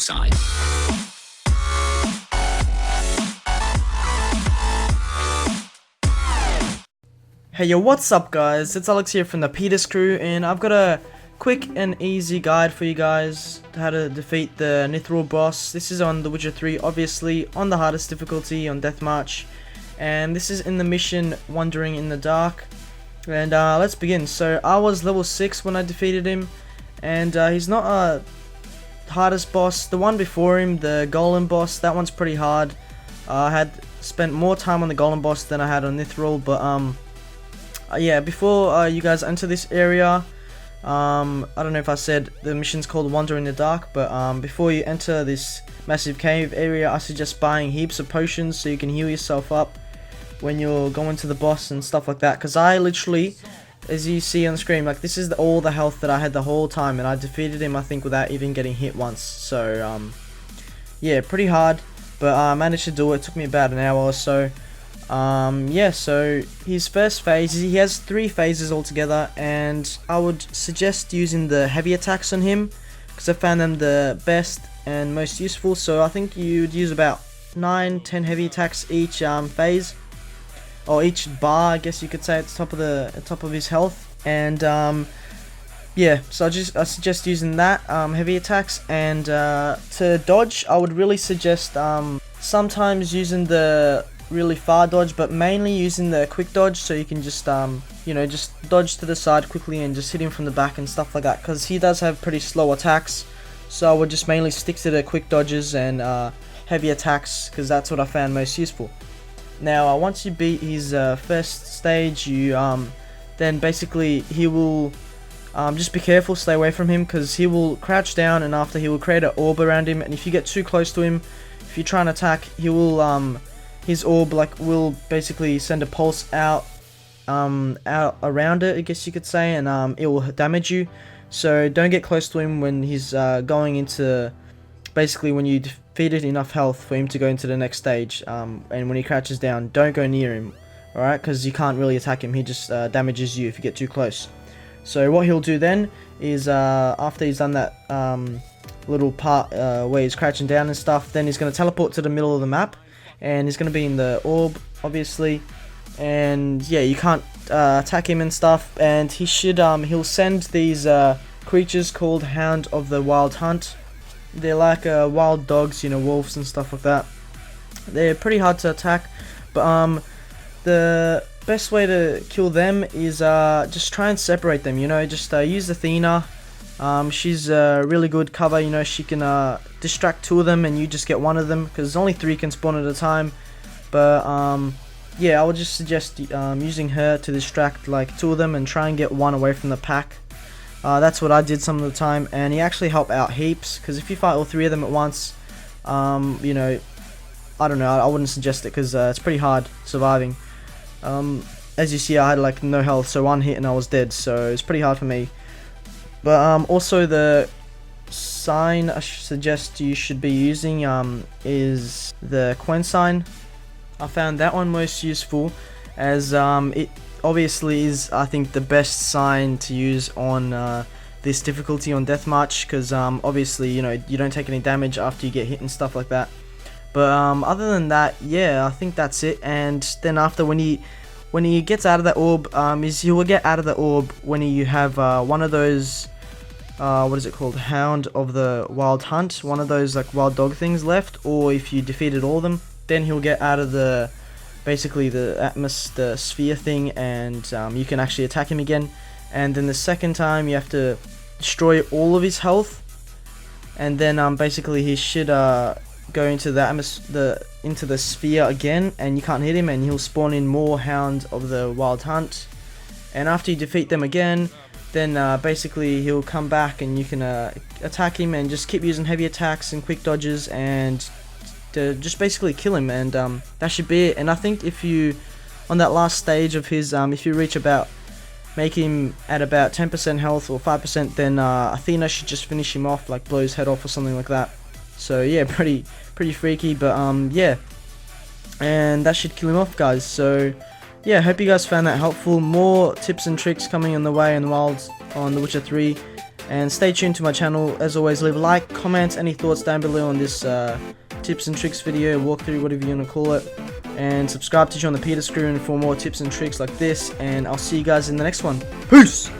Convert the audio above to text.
side. Hey yo, what's up guys? It's Alex here from the Peedus Crew, and I've got a quick and easy guide for you guys how to defeat the Nithral boss. This is on The Witcher 3, obviously on the hardest difficulty on Deathmarch, and this is in the mission Wandering in the Dark. And let's begin. So I was level 6 when I defeated him, and he's not a hardest boss. The one before him, the Golem boss, that one's pretty hard. I had spent more time on the Golem boss than I had on Nithral, but yeah, before you guys enter this area, I don't know if I said the mission's called Wander in the Dark, but before you enter this massive cave area, I suggest buying heaps of potions so you can heal yourself up when you're going to the boss and stuff like that. Because I literally, as you see on the screen, like this is all the health that I had the whole time, and I defeated him I think without even getting hit once. So yeah, pretty hard, but I managed to do it. It took me about an hour or so. Yeah, so his first phase, he has 3 phases altogether, and I would suggest using the heavy attacks on him because I found them the best and most useful. So I think you'd use about 9-10 heavy attacks each phase, or each bar, I guess you could say, at the top of his health. And yeah, so I suggest using that heavy attacks. And to dodge, I would really suggest sometimes using the really far dodge, but mainly using the quick dodge, so you can just you know, just dodge to the side quickly and just hit him from the back and stuff like that, because he does have pretty slow attacks. So I would just mainly stick to the quick dodges and heavy attacks, because that's what I found most useful. Now once you beat his first stage, you then basically he will just be careful, stay away from him, because he will crouch down, and after he will create an orb around him, and if you get too close to him, if you try and attack, he will his orb will basically send a pulse out around it, I guess you could say, and it will damage you. So don't get close to him when he's going into, basically when you defeated enough health for him to go into the next stage, and when he crouches down, don't go near him, alright, because you can't really attack him. He just damages you if you get too close. So what he'll do then is, after he's done that little part where he's crouching down and stuff, then he's going to teleport to the middle of the map, and he's going to be in the orb, obviously, and yeah, you can't attack him and stuff. And he should he'll send these creatures called Hound of the Wild Hunt. They're like wild dogs, you know, wolves and stuff like that. They're pretty hard to attack, but the best way to kill them is just try and separate them, you know, just use Athena. She's a really good cover, you know, she can distract 2 of them and you just get 1 of them, because only 3 can spawn at a time. But yeah, I would just suggest using her to distract like 2 of them and try and get 1 away from the pack. That's what I did some of the time, and he actually helped out heaps, because if you fight all 3 of them at once, you know, I don't know, I wouldn't suggest it, because it's pretty hard surviving. As you see, I had like no health, so 1 hit and I was dead, so it's pretty hard for me. But also the sign I suggest you should be using is the Quen sign. I found that one most useful, as it obviously is, I think, the best sign to use on this difficulty on Deathmarch, because obviously, you know, you don't take any damage after you get hit and stuff like that. But other than that, yeah, I think that's it. And then after, when he gets out of that orb, he will get out of the orb when you have one of those, what is it called, Hound of the Wild Hunt, one of those like wild dog things left, or if you defeated all of them, then he'll get out of the, basically the sphere thing, and you can actually attack him again. And then the second time you have to destroy all of his health, and then basically he should go into the sphere again, and you can't hit him, and he'll spawn in more Hound of the Wild Hunt. And after you defeat them again, then basically he'll come back and you can attack him, and just keep using heavy attacks and quick dodges, and to just basically kill him. And that should be it. And I think if you, on that last stage of his, if you reach about, make him at about 10% health or 5%, then Athena should just finish him off, like blow his head off or something like that. So yeah, pretty freaky, but yeah, and that should kill him off, guys. So yeah, hope you guys found that helpful. More tips and tricks coming on the way in the wilds on The Witcher 3, And stay tuned to my channel. As always, leave a like, comment, any thoughts down below on this tips and tricks video, walkthrough, whatever you want to call it. And subscribe to join the Peedus Crew for more tips and tricks like this. And I'll see you guys in the next one. Peace!